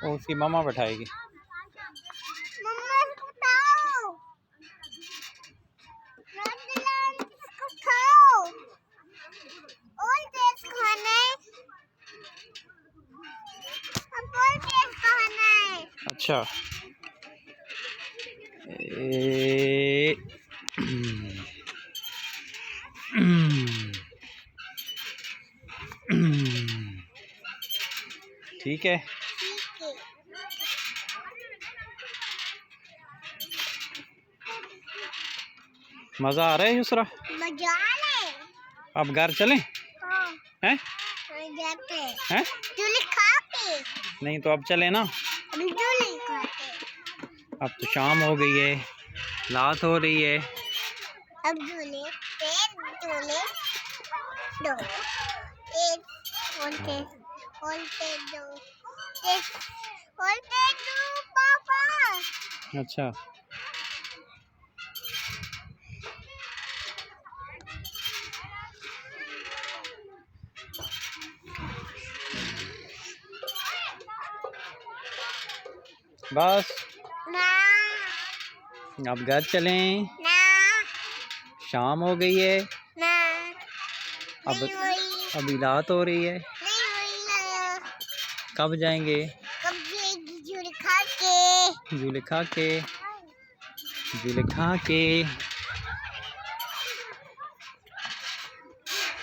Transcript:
उसकी मम्मा बैठाएगी। अच्छा ठीक है। मजा आ रहा है युसरा? मजा आ रहा है। अब घर चलें? हाँ। हैं? हैं? झूले खा के। नहीं तो अब चले ना। अभी झूले खा के। अब तो शाम हो गई है, रात हो रही है। अब झूले झूले दो एक बोलते दो पापा। अच्छा बस ना अब घर चलें? ना शाम हो गई है। ना अब नहीं हुई। अभी रात हो रही है। नहीं हुई ना। कब जाएंगे? कब जाएगी? झूले खा के। झूले खा के, झूले खा के।